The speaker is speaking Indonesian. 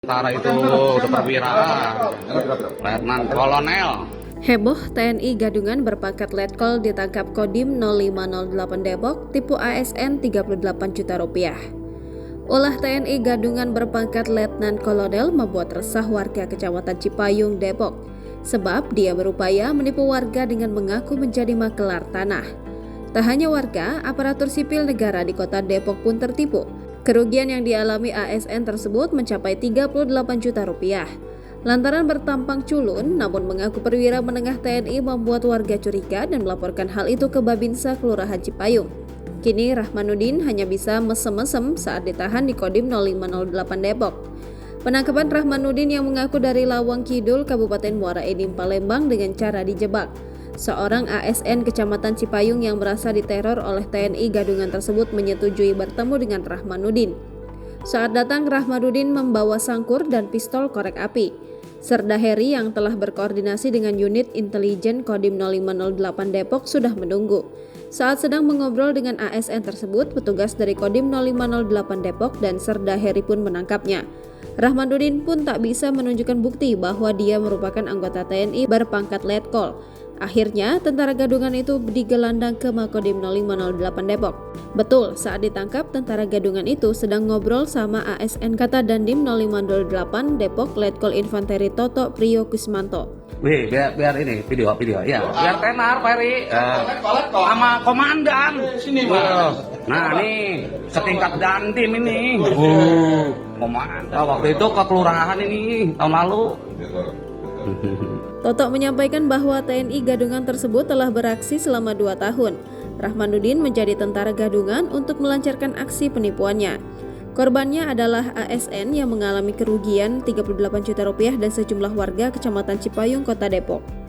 Tentara itu udah perwira, Letnan Kolonel. Heboh, TNI Gadungan berpangkat Letkol ditangkap Kodim 0508 Depok, tipu ASN 38 juta rupiah. Ulah TNI Gadungan berpangkat Letnan Kolonel membuat resah warga Kecamatan Cipayung, Depok, sebab dia berupaya menipu warga dengan mengaku menjadi makelar tanah. Tak hanya warga, aparatur sipil negara di kota Depok pun tertipu. Kerugian yang dialami ASN tersebut mencapai 38 juta rupiah. Lantaran bertampang culun, namun mengaku perwira menengah TNI membuat warga curiga dan melaporkan hal itu ke Babinsa Kelurahan Cipayung. Kini Rahmanuddin hanya bisa mesem-mesem saat ditahan di Kodim 0508 Depok. Penangkapan Rahmanuddin yang mengaku dari Lawang Kidul, Kabupaten Muara Enim, Palembang dengan cara dijebak. Seorang ASN Kecamatan Cipayung yang merasa diteror oleh TNI Gadungan tersebut menyetujui bertemu dengan Rahmanuddin. Saat datang, Rahmanuddin membawa sangkur dan pistol korek api. Serda Heri yang telah berkoordinasi dengan unit intelijen Kodim 0508 Depok sudah menunggu. Saat sedang mengobrol dengan ASN tersebut, petugas dari Kodim 0508 Depok dan Serda Heri pun menangkapnya. Rahmanuddin pun tak bisa menunjukkan bukti bahwa dia merupakan anggota TNI berpangkat Letkol. Akhirnya, tentara Gadungan itu digelandang ke Makodim 0508 Depok. Betul, saat ditangkap, tentara Gadungan itu sedang ngobrol sama ASN kata Dandim 0508 Depok Letkol Infanteri Toto Priyo Kusmanto. Wih, biar ini video ya. Biar tenar, Peri. Sama komandan. Sini, Pak. Nah, nih setingkat Dandim ini. Komandan. Waktu itu ke kelurahan ini tahun lalu. Toto menyampaikan bahwa TNI Gadungan tersebut telah beraksi selama 2 tahun. Rahmanuddin menjadi tentara Gadungan untuk melancarkan aksi penipuannya. Korbannya adalah ASN yang mengalami kerugian 38 juta rupiah dan sejumlah warga Kecamatan Cipayung, Kota Depok.